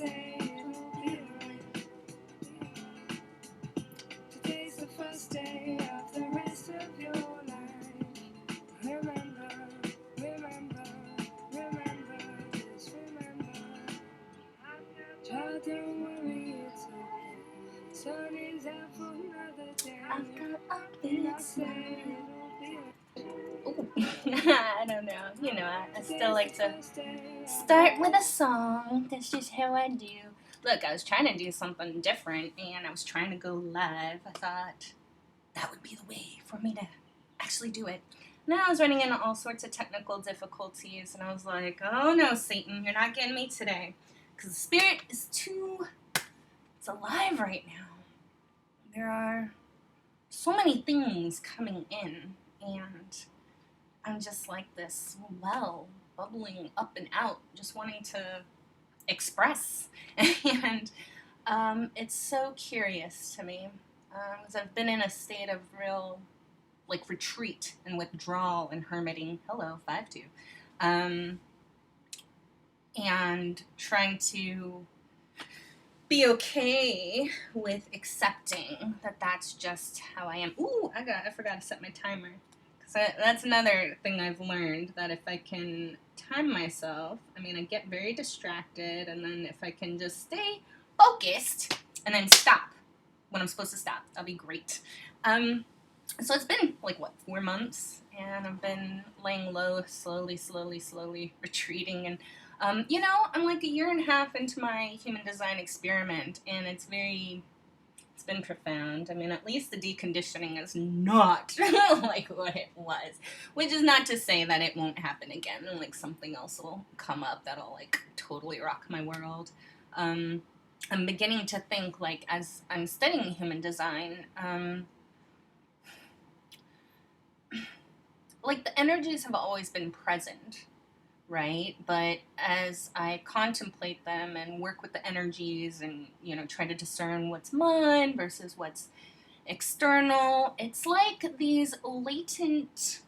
say it'll be alright. Today's the first day of the rest of your life. Remember, remember, remember, just remember. Child, don't worry, it's okay. Sun is out for another day. I've got a And I big say smile. it'll be Ooh. I don't know. You know, I still like to start with a song. That's just how I do. Look, I was trying to do something different, and I was trying to go live. I thought that would be the way for me to actually do it. Now I was running into all sorts of technical difficulties, and I was like, oh no, Satan, you're not getting me today. Because the spirit is it's alive right now. There are so many things coming in, and I'm just like this well bubbling up and out, just wanting to express. And it's so curious to me, because I've been in a state of real like retreat and withdrawal and hermiting. Hello, 5-2. And trying to be okay with accepting that that's just how I am. Ooh, I forgot to set my timer. That's another thing I've learned, that if I can time myself, I mean, I get very distracted, and then if I can just stay focused and then stop when I'm supposed to stop, that'll be great. So it's been, 4 months, and I've been laying low, slowly retreating, and, I'm like a year and a half into my human design experiment, and it's been profound. I mean, at least the deconditioning is not like what it was, which is not to say that it won't happen again, and, something else will come up that'll, totally rock my world. I'm beginning to think, as I'm studying human design, the energies have always been present, right? But as I contemplate them and work with the energies and, try to discern what's mine versus what's external, it's like these latent,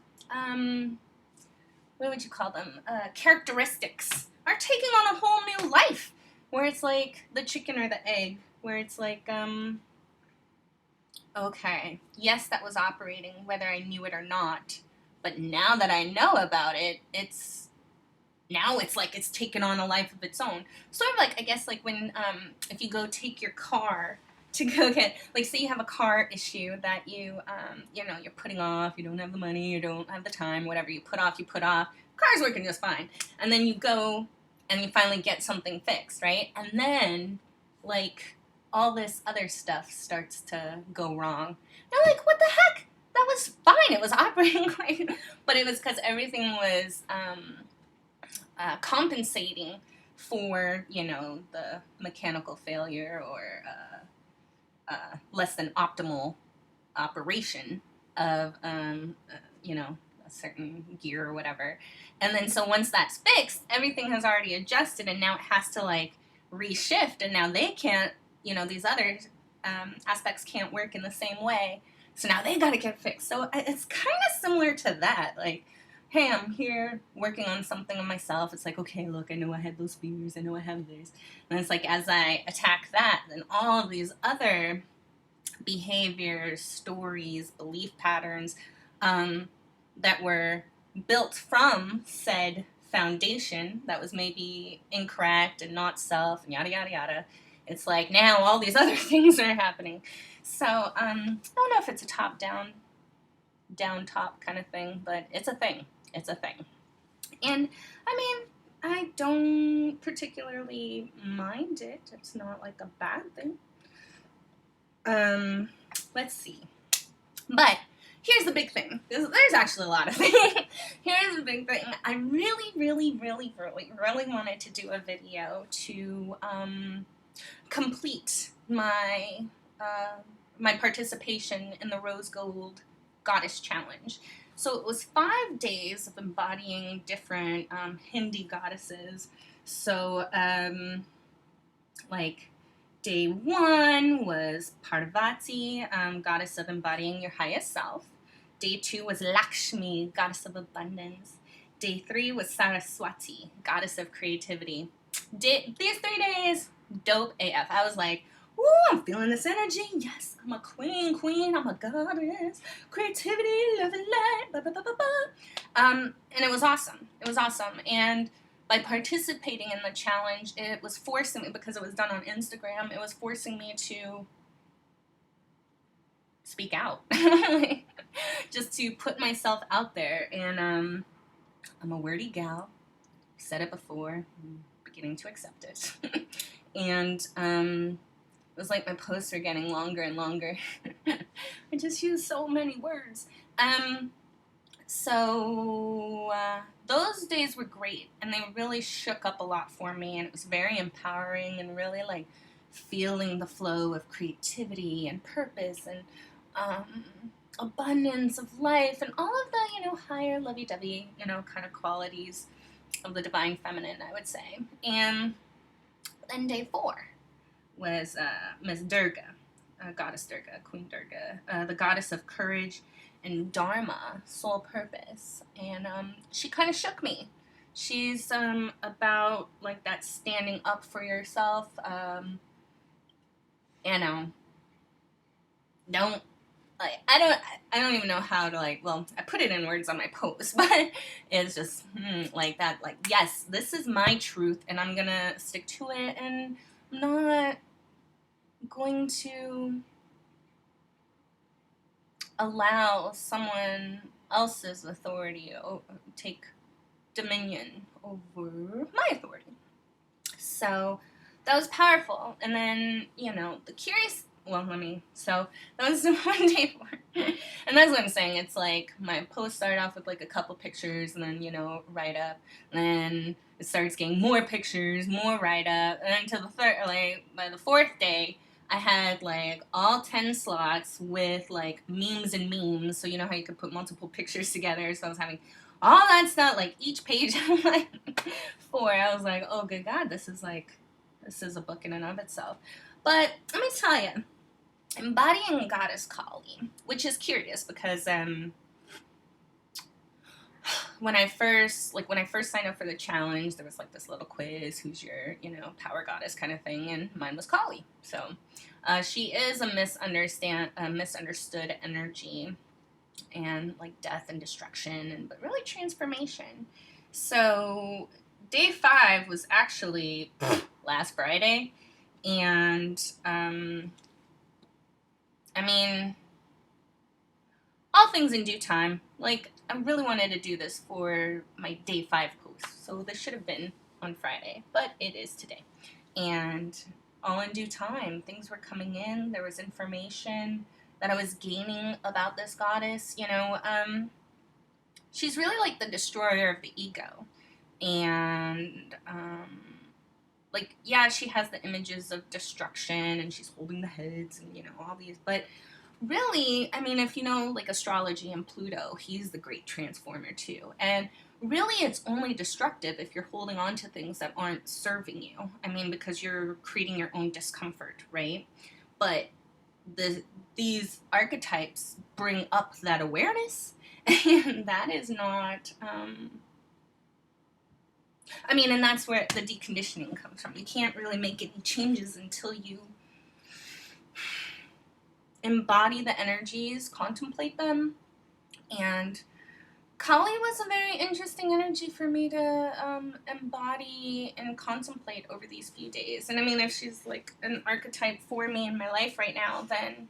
what would you call them? Characteristics are taking on a whole new life, where it's like the chicken or the egg, where it's like, okay, yes, that was operating, whether I knew it or not. But now that I know about it, it's like it's taken on a life of its own. Sort of I guess when, if you go take your car to go get, say you have a car issue that you're putting off, you don't have the money, you don't have the time, whatever, you put off, car's working just fine. And then you go and you finally get something fixed, right? And then, all this other stuff starts to go wrong. You're like, what the heck? That was fine. It was operating great. But it was because everything was compensating for, the mechanical failure or less than optimal operation of, a certain gear or whatever. And then so once that's fixed, everything has already adjusted, and now it has to, reshift, and now they can't, these other aspects can't work in the same way. So now they got to get fixed. So it's kind of similar to that. Hey, I'm here working on something on myself. It's okay, look, I know I had those fears. I know I have this. And it's as I attack that, then all of these other behaviors, stories, belief patterns that were built from said foundation that was maybe incorrect and not self and yada, yada, yada. It's now all these other things are happening. So, I don't know if it's a top-down, down-top kind of thing, but it's a thing. It's a thing. And, I mean, I don't particularly mind it. It's not, a bad thing. Let's see. But here's the big thing. There's actually a lot of things. Here's the big thing. I really wanted to do a video to complete my my participation in the Rose Gold Goddess Challenge. So it was 5 days of embodying different Hindi goddesses. So day 1 was Parvati, goddess of embodying your highest self. Day 2 was Lakshmi, goddess of abundance. Day 3 was Saraswati, goddess of creativity. These 3 days dope AF. I was like, woo, I'm feeling this energy. Yes, I'm a queen, I'm a goddess. Creativity, love and light, blah, blah, blah, blah, blah. And it was awesome. It was awesome. And by participating in the challenge, it was forcing me, because it was done on Instagram, it was forcing me to speak out. Just to put myself out there. And I'm a wordy gal. Said it before. I'm beginning to accept it. And it was like my posts were getting longer and longer. I just use so many words. So those days were great, and they really shook up a lot for me, and it was very empowering, and really like feeling the flow of creativity and purpose and abundance of life and all of the, higher lovey-dovey, kind of qualities of the divine feminine, I would say. And then day 4 was Miss Durga, Goddess Durga, Queen Durga, the goddess of courage and dharma, soul purpose. And she kind of shook me. She's about like that standing up for yourself. Don't like, I don't even know how to I put it in words on my post, but it's just like that, like, yes, this is my truth and I'm gonna stick to it, and I'm not going to allow someone else's authority take dominion over my authority. So that was powerful. And then, the curious, so that was the one day 4. And that's what I'm saying. It's like my post started off with like a couple pictures and then, write up. And then it starts getting more pictures, more write up. And then to the third, by the 4th day, I had like all 10 slots with like memes and memes. So you know how you could put multiple pictures together. So I was having all that stuff, like each page of like 4. I was like, oh good God, this is a book in and of itself. But let me tell you, embodying Goddess Kali, which is curious because when I first signed up for the challenge, there was like this little quiz, who's your, power goddess kind of thing, and mine was Kali. So she is a misunderstood energy, and like death and destruction, but really transformation. So day 5 was actually last Friday, and all things in due time. Like, I really wanted to do this for my day 5 post, so this should have been on Friday, but it is today. And all in due time, things were coming in. There was information that I was gaining about this goddess. She's really like the destroyer of the ego. And she has the images of destruction, and she's holding the heads and all these, but really, if you know like astrology and Pluto, he's the great transformer too. And really, it's only destructive if you're holding on to things that aren't serving you. Because you're creating your own discomfort, right? But these archetypes bring up that awareness, and that is not and that's where the deconditioning comes from. You can't really make any changes until you embody the energies, contemplate them. And Kali was a very interesting energy for me to embody and contemplate over these few days. And if she's like an archetype for me in my life right now, then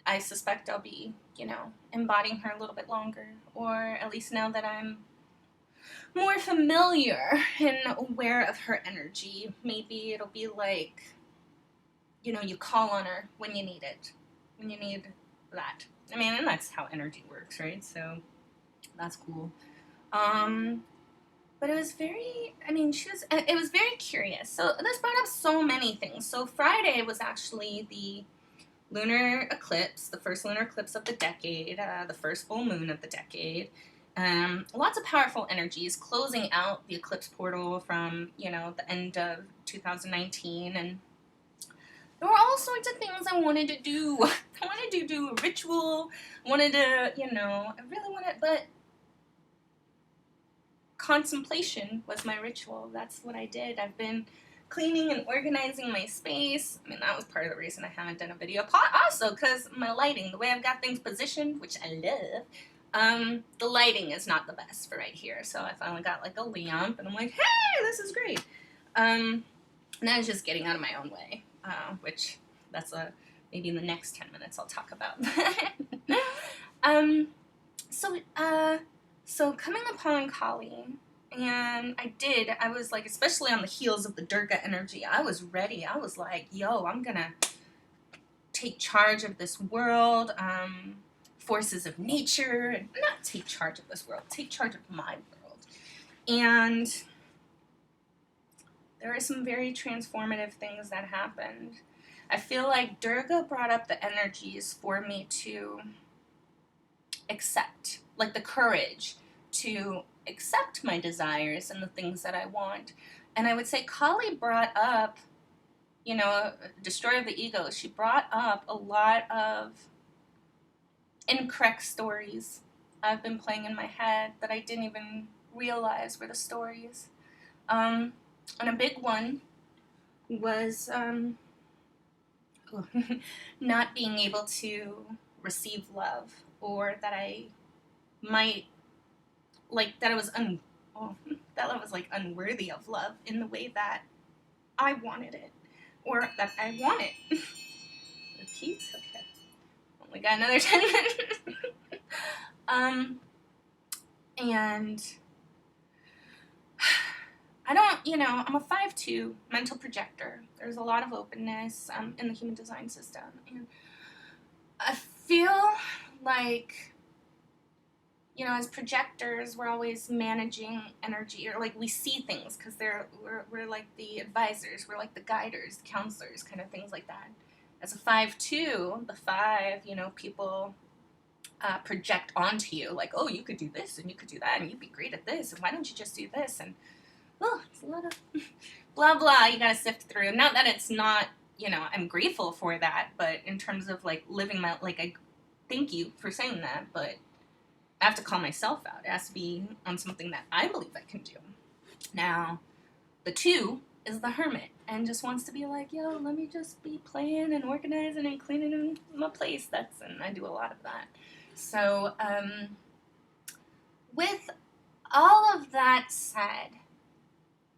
I suspect I'll be, embodying her a little bit longer, or at least now that I'm more familiar and aware of her energy, maybe it'll be like, you call on her when you need it, when you need that. And that's how energy works, right? So that's cool. But it was very, it was very curious. So this brought up so many things. So Friday was actually the lunar eclipse, the first lunar eclipse of the decade, the first full moon of the decade. Lots of powerful energies closing out the eclipse portal from, the end of 2019. And there were all sorts of things I wanted to do. I wanted to do a ritual. I wanted to, I really wanted, but contemplation was my ritual. That's what I did. I've been cleaning and organizing my space. I mean, that was part of the reason I haven't done a video. Also, because my lighting, the way I've got things positioned, which I love, the lighting is not the best for right here. So I finally got like a lamp, and I'm like, hey, this is great. And I was just getting out of my own way, which that's maybe in the next 10 minutes I'll talk about that. So coming upon Kali, and I was like, especially on the heels of the Durga energy, I was ready. I was like, yo, I'm gonna take charge of this world, forces of nature, and not take charge of this world, take charge of my world. And there are some very transformative things that happened. I feel like Durga brought up the energies for me to accept, like the courage to accept my desires and the things that I want. And I would say Kali brought up, Destroyer of the Ego, she brought up a lot of incorrect stories I've been playing in my head that I didn't even realize were the stories. And a big one was not being able to receive love, or that I might, like, that I was that I was like unworthy of love in the way that I wanted it, or that I want it. Repeat? Okay. We got another 10 minutes. And I don't, I'm a 5'2" mental projector. There's a lot of openness in the human design system. And I feel like, as projectors, we're always managing energy, or like we see things because we're like the advisors, we're like the guiders, the counselors, kind of things like that. As a 5'2", the 5, people project onto you, like, oh, you could do this and you could do that and you'd be great at this, and why don't you just do this? And it's a lot of blah blah you gotta sift through. Not that it's not, I'm grateful for that, but in terms of like living my, like, I thank you for saying that, but I have to call myself out. It has to be on something that I believe I can do. Now, the 2 is the hermit and just wants to be like, yo, let me just be playing and organizing and cleaning my place. And I do a lot of that. So, with all of that said,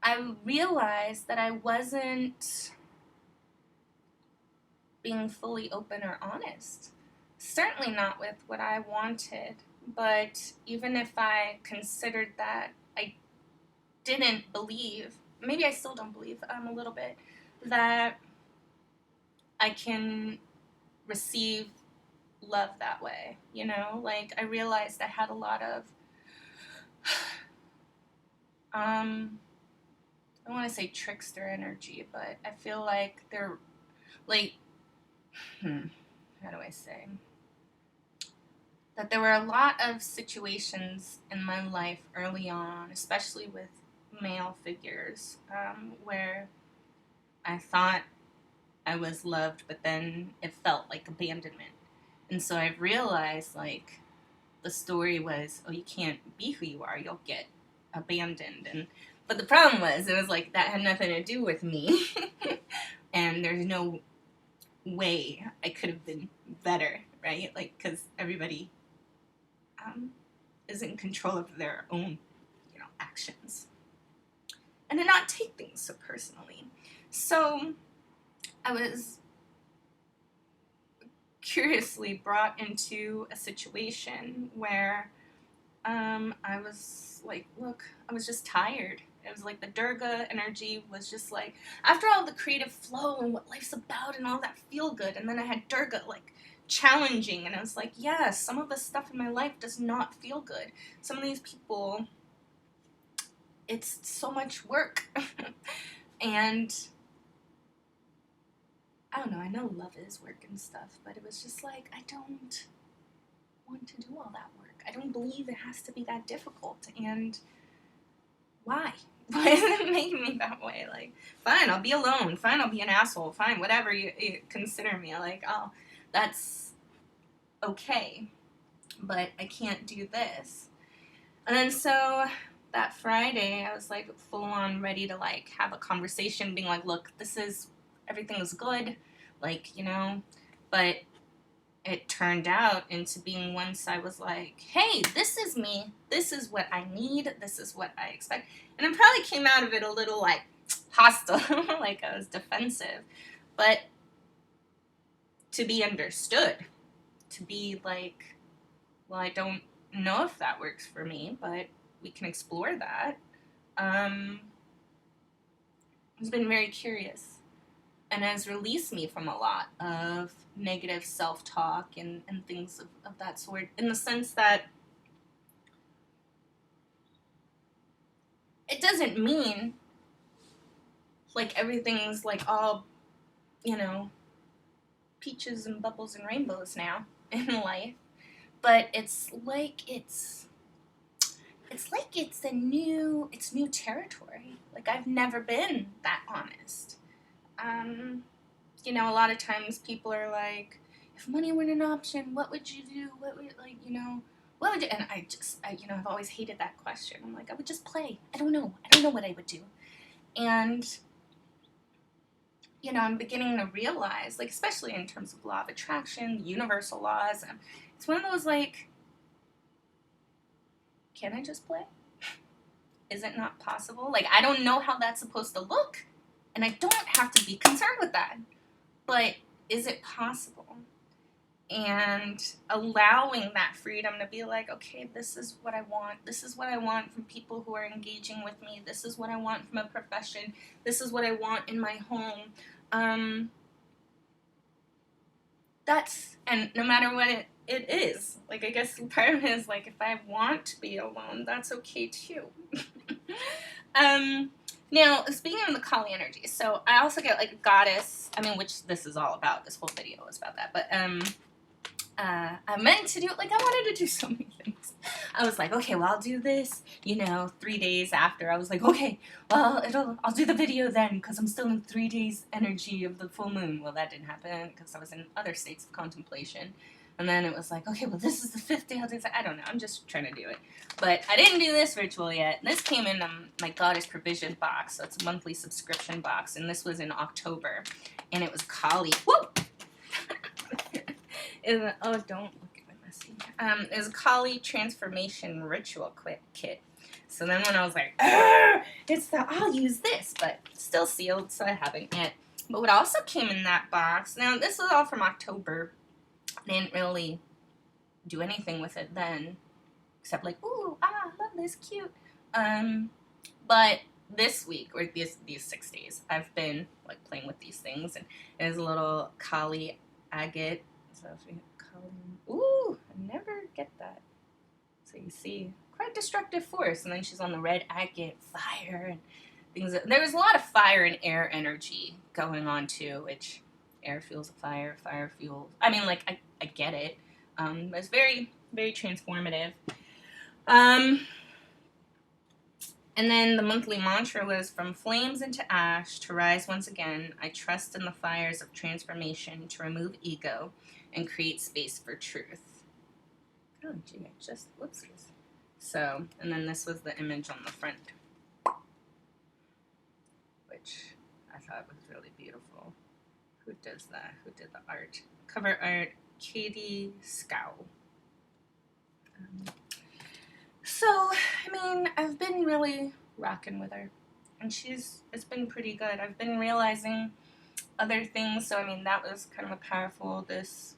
I realized that I wasn't being fully open or honest. Certainly not with what I wanted. But even if I considered that, I didn't believe, maybe I still don't believe a little bit, that I can receive love that way. Like, I realized I had a lot of, I don't want to say trickster energy, but I feel like they're, like, how do I say? That there were a lot of situations in my life early on, especially with male figures, where I thought I was loved, but then it felt like abandonment. And so I realized, like, the story was, oh, you can't be who you are, you'll get abandoned. But the problem was, it was like, that had nothing to do with me. And there's no way I could have been better, right? Like, because everybody is in control of their own, actions. And to not take things so personally. So I was curiously brought into a situation where I was like, look, I was just tired. It was like the Durga energy was just like, after all the creative flow and what life's about and all that feel good, and then I had Durga like challenging, and I was like, yes, some of the stuff in my life does not feel good. Some of these people, it's so much work. And I don't know, I know love is work and stuff, but it was just like, I don't want to do all that work. I don't believe it has to be that difficult. And why? Why is it making me that way? Like, fine, I'll be alone. Fine, I'll be an asshole. Fine, whatever you consider me. Like, oh, that's okay. But I can't do this. And then so that Friday, I was like full on ready to like have a conversation, being like, look, everything is good, like, but it turned out into being once I was like, hey, this is me, this is what I need, this is what I expect. And I probably came out of it a little like hostile, like I was defensive, but to be understood, to be like, well, I don't know if that works for me, but we can explore that. Has been very curious and has released me from a lot of negative self-talk and things of that sort, in the sense that it doesn't mean like everything's like all, peaches and bubbles and rainbows now in life, but it's new territory. Like I've never been that honest. A lot of times people are like, if money weren't an option, what would you do? What would what would you? And I've always hated that question. I'm like, I would just play. I don't know what I would do. And I'm beginning to realize, like, especially in terms of law of attraction, universal laws, and it's one of those like, can I just play? Is it not possible? Like, I don't know how that's supposed to look, and I don't have to be concerned with that. But is it possible? And allowing that freedom to be like, okay, this is what I want. This is what I want from people who are engaging with me. This is what I want from a profession. This is what I want in my home. And no matter what it is, like, I guess part of it is like, if I want to be alone, that's okay too. Now, speaking of the Kali energy, so I also get like a goddess, which this is all about, this whole video is about that, but I meant to do it, like, I wanted to do so many things. I was like, okay, well, I'll do this, 3 days after. I was like, okay, well, I'll do the video then, because I'm still in 3 days energy of the full moon. Well, that didn't happen, because I was in other states of contemplation. And then it was like, okay, well, this is the 5th day. I'll do that. I don't know. I'm just trying to do it. But I didn't do this ritual yet. This came in my Goddess Provision box. So it's a monthly subscription box. And this was in October. And it was Kali. Whoop! Oh, don't look at my messy. It was a Kali transformation ritual kit. So then when I was like, I'll use this. But still sealed, so I haven't yet. But what also came in that box, now this was all from October. I didn't really do anything with it then, except like, ooh, love this, cute. But this week, or these 6 days, I've been like playing with these things, and there's a little Kali agate. So if you Kali, ooh, I never get that. So you see, quite destructive force, and then she's on the red agate, fire, and things. There was a lot of fire and air energy going on too, which air fuels fire, fire fuels. I get it. It's very, very transformative. And then the monthly mantra was, from flames into ash, to rise once again, I trust in the fires of transformation to remove ego and create space for truth. Oh, gee, I just, whoopsies. So, and then this was the image on the front, which I thought was really beautiful. Who does that? Who did the art? Cover art, Katie Scow. So, I've been really rocking with her, and it's been pretty good. I've been realizing other things, so that was kind of powerful, this,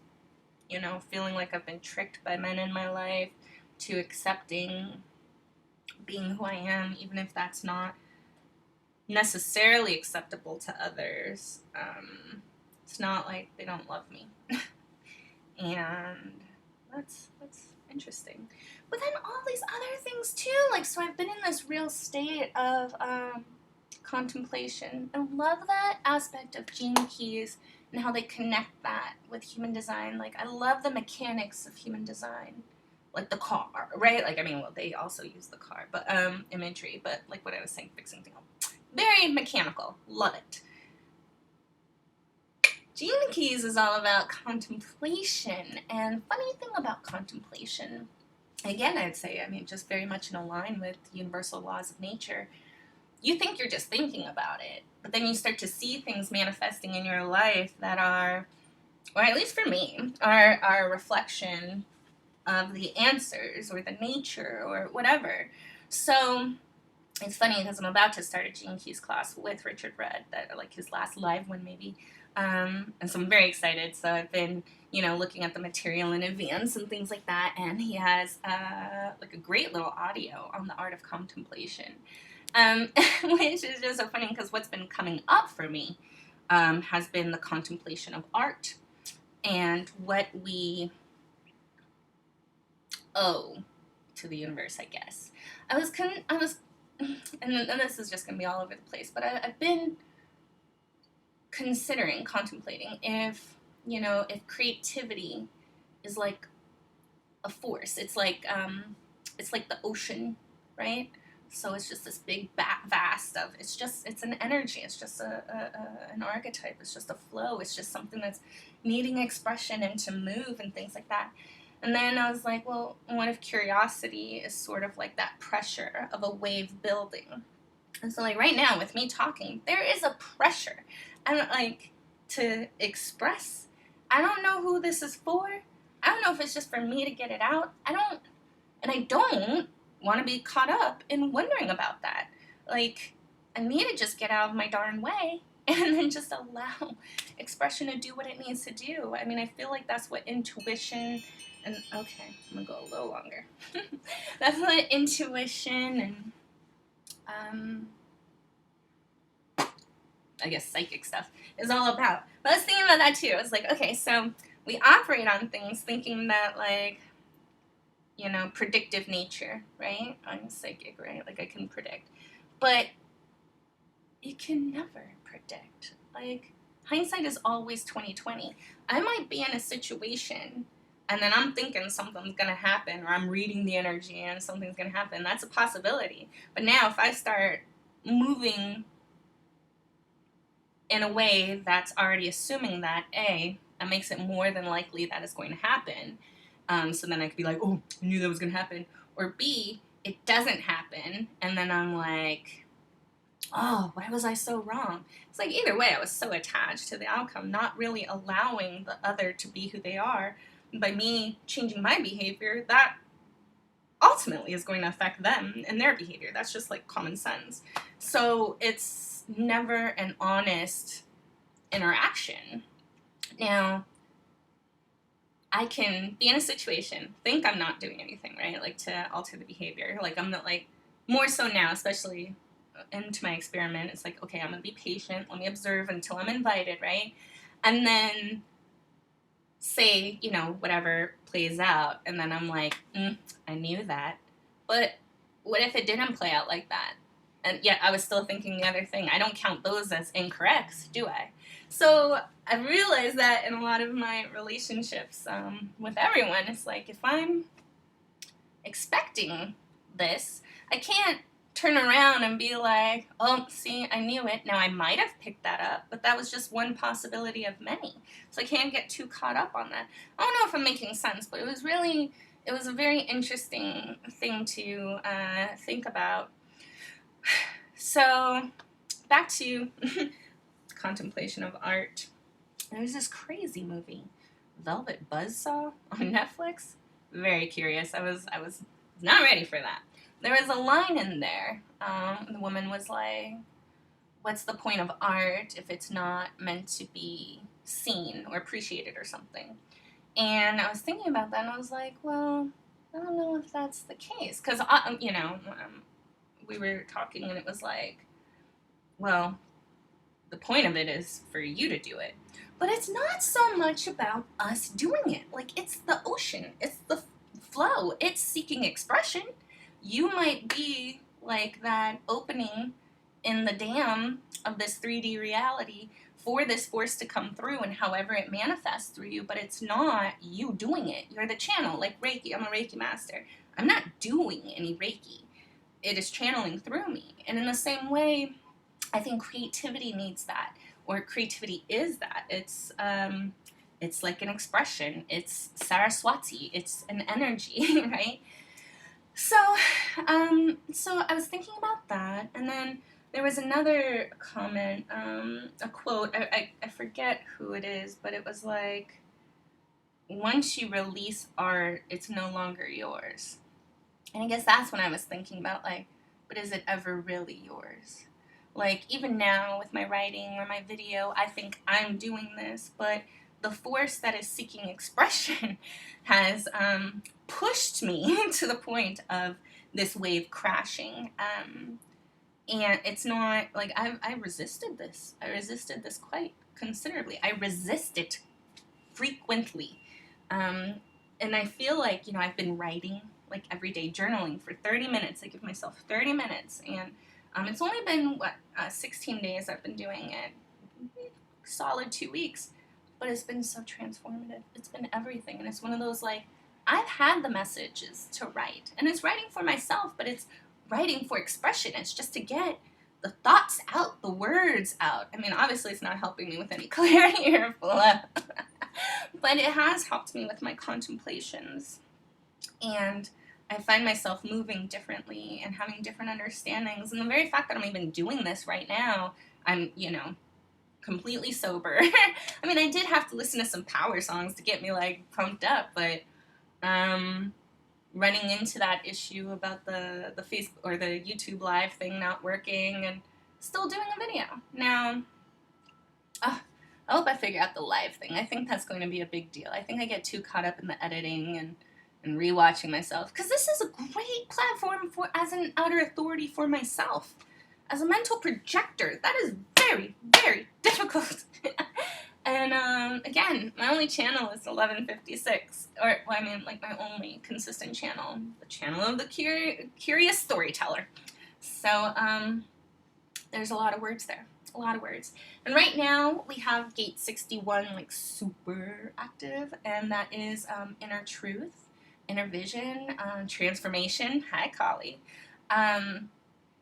feeling like I've been tricked by men in my life, to accepting being who I am, even if that's not necessarily acceptable to others. It's not like they don't love me. And that's interesting. But then all these other things too, like, so I've been in this real state of contemplation. I love that aspect of Gene Keys and how they connect that with human design. Like, I love the mechanics of human design, like the car, right? Like, they also use the car, but imagery, but like what I was saying, fixing things, very mechanical. Love it. Gene Keys is all about contemplation, and funny thing about contemplation, again, I'd say, I mean, just very much in line with universal laws of nature. You think you're just thinking about it, but then you start to see things manifesting in your life that are, or at least for me, are a reflection of the answers or the nature or whatever. So it's funny because I'm about to start a Gene Keys class with Richard Rudd, that like his last live one maybe, and so I'm very excited. So I've been, looking at the material in advance and things like that, and he has like a great little audio on the art of contemplation, which is just so funny because what's been coming up for me has been the contemplation of art and what we owe to the universe, I guess. And this is just going to be all over the place, but I've been considering, contemplating if creativity is like a force. It's like the ocean, right? So it's just this big vast of, it's an energy. It's just an archetype. It's just a flow. It's just something that's needing expression and to move and things like that. And then I was like, well, what if curiosity is sort of like that pressure of a wave building? And so, like, right now with me talking, there is a pressure. I don't like to express. I don't know who this is for. I don't know if it's just for me to get it out. I don't want to be caught up in wondering about that. Like, I need to just get out of my darn way and then just allow expression to do what it needs to do. I mean, I feel like that's what intuition and, okay, I'm gonna go a little longer. That's what intuition and I guess psychic stuff is all about. But I was thinking about that too. I was like, okay, so we operate on things thinking that, like, predictive nature, right? I'm psychic, right? Like, I can predict. But you can never predict. Like, hindsight is always 2020. I might be in a situation and then I'm thinking something's going to happen, or I'm reading the energy and something's going to happen. That's a possibility. But now if I start moving in a way that's already assuming that, A, that makes it more than likely that it's going to happen. So then I could be like, oh, I knew that was going to happen. Or B, it doesn't happen. And then I'm like, oh, why was I so wrong? It's like, either way, I was so attached to the outcome, not really allowing the other to be who they are. By me changing my behavior, that ultimately is going to affect them and their behavior. That's just like common sense. So it's never an honest interaction. Now, I can be in a situation, think I'm not doing anything, right? Like, to alter the behavior. Like, I'm not, like, more so now, especially into my experiment, it's like, okay, I'm going to be patient. Let me observe until I'm invited, right? And then say, whatever plays out. And then I'm like, I knew that. But what if it didn't play out like that? And yet I was still thinking the other thing. I don't count those as incorrect, do I? So I realized that in a lot of my relationships with everyone, it's like, if I'm expecting this, I can't turn around and be like, oh, see, I knew it. Now, I might have picked that up, but that was just one possibility of many. So I can't get too caught up on that. I don't know if I'm making sense, but it was a very interesting thing to think about. So back to contemplation of art. There's this crazy movie, Velvet Buzzsaw on Netflix. Very curious. I was not ready for that. There was a line in there. The woman was like, what's the point of art if it's not meant to be seen or appreciated or something? And I was thinking about that, and I was like, well, I don't know if that's the case. Because, we were talking, and it was like, well, the point of it is for you to do it. But it's not so much about us doing it. Like, it's the ocean. It's the flow. It's seeking expression. You might be like that opening in the dam of this 3D reality for this force to come through and however it manifests through you, but it's not you doing it. You're the channel, like Reiki. I'm a Reiki master. I'm not doing any Reiki. It is channeling through me. And in the same way, I think creativity needs that, or creativity is that. It's like an expression. It's Saraswati. It's an energy, right? So, so I was thinking about that, and then there was another comment, a quote. I forget who it is, but it was like, once you release art, it's no longer yours. And I guess that's when I was thinking about, like, but is it ever really yours? Like, even now with my writing or my video, I think I'm doing this, but the force that is seeking expression has pushed me to the point of this wave crashing. And it's not like I resisted this. I resisted this quite considerably. I resist it frequently. Um, and I feel like, I've been writing like everyday journaling for 30 minutes. I give myself 30 minutes. And it's only been, 16 days I've been doing it. Solid 2 weeks. But it's been so transformative. It's been everything. And it's one of those, like, I've had the messages to write. And it's writing for myself, but it's writing for expression. It's just to get the thoughts out, the words out. I mean, obviously it's not helping me with any clarity or flow. But it has helped me with my contemplations. And I find myself moving differently and having different understandings. And the very fact that I'm even doing this right now, I'm, completely sober. I mean, I did have to listen to some power songs to get me, like, pumped up, but running into that issue about the Facebook or the YouTube live thing not working and still doing a video. Now, I hope I figure out the live thing. I think that's going to be a big deal. I think I get too caught up in the editing and rewatching myself, because this is a great platform for as an outer authority for myself. As a mental projector, that is very, very difficult. And again, my only channel is 1156, or well, I mean, like, my only consistent channel, the channel of the curious storyteller. So there's a lot of words there. A lot of words. And right now we have gate 61, like, super active, and that is inner truth, inner vision, transformation. Hi, Collie.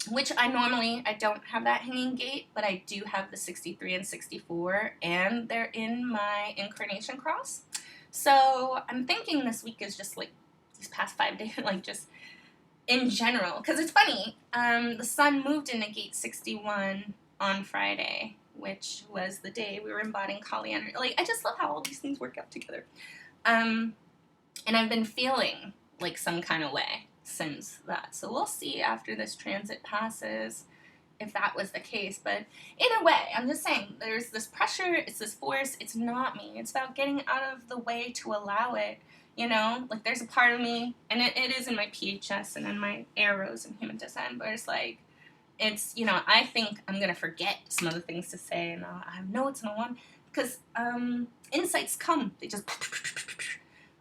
Which I don't have that hanging gate, but I do have the 63 and 64, and they're in my incarnation cross. So I'm thinking this week is just, like, these past 5 days, like, just in general, because it's funny, the sun moved into gate 61 on Friday, which was the day we were embodying Kali energy. Like, I just love how all these things work out together. And I've been feeling like some kind of way since that. So we'll see after this transit passes if that was the case. But either way, I'm just saying, there's this pressure, it's this force, it's not me. It's about getting out of the way to allow it. Like, there's a part of me, and it is in my PHS and in my arrows in human design, but it's like, it's, I think I'm going to forget some of the things to say, and I have notes and I want, because insights come, they just,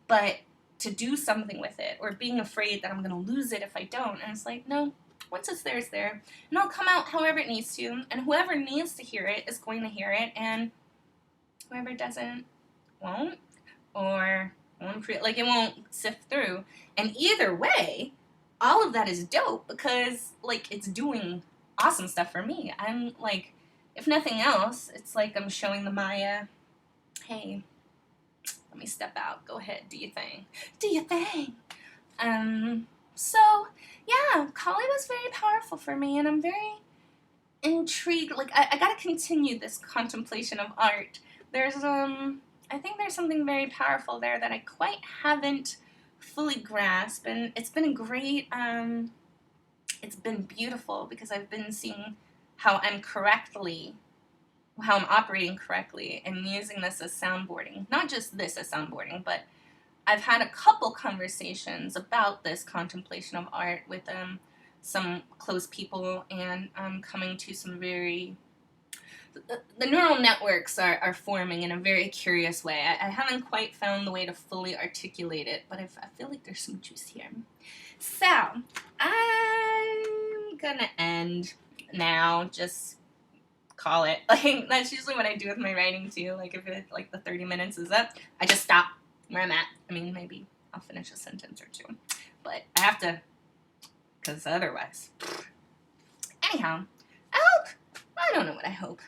but to do something with it, or being afraid that I'm going to lose it if I don't, and it's like, no, once it's there, it's there, and it'll come out however it needs to, and whoever needs to hear it is going to hear it, and whoever doesn't, won't, or won't, like, it won't sift through, and either way, all of that is dope, because, like, it's doing awesome stuff for me. I'm, like, if nothing else, it's like I'm showing the Maya, hey, let me step out, go ahead, do your thing. Do your thing. So, yeah, Kali was very powerful for me, and I'm very intrigued. Like, I gotta continue this contemplation of art. There's, I think there's something very powerful there that I quite haven't fully grasped, and it's been great, it's been beautiful, because I've been seeing how I'm operating correctly, and using this as soundboarding. Not just this as soundboarding, but I've had a couple conversations about this contemplation of art with some close people, and I'm coming to some very... The neural networks are forming in a very curious way. I haven't quite found the way to fully articulate it, but I feel like there's some juice here. So, I'm gonna end now, just call it. Like, that's usually what I do with my writing too. Like, if like the 30 minutes is up, I just stop where I'm at. I mean, maybe I'll finish a sentence or two, but I have to, because otherwise. Anyhow, I hope. I don't know what I hope.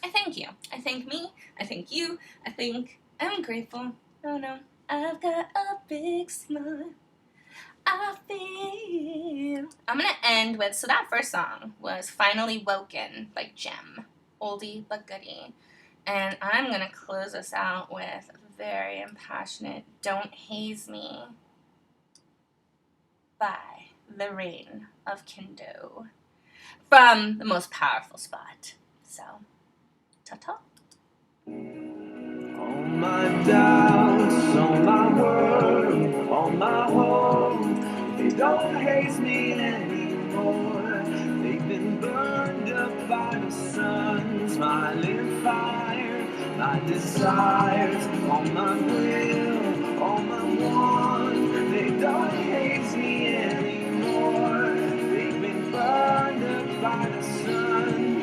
I thank you. I thank me. I thank you. I'm grateful. Oh no, I've got a big smile. I feel. I'm gonna end with, so that first song was Finally Woken by Jem, oldie but goodie. And I'm gonna close us out with a very impassionate Don't Haze Me by The Reign of Kendo from the most powerful spot. So, ta-ta. All my doubts, all my worry, all my hope, they don't haze me anymore. They've been burned up by the sun, smiling fire, my desires, all my will, all my want, they don't haze me anymore. They've been burned up by the sun,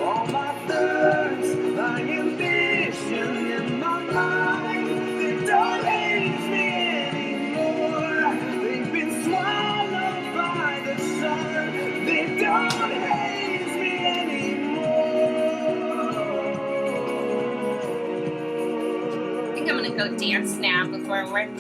all my thirst, my ambition in my mind, they don't haze me anymore. They've been swallowed by the sun, they don't haze me anymore. I think I'm gonna go dance now before work.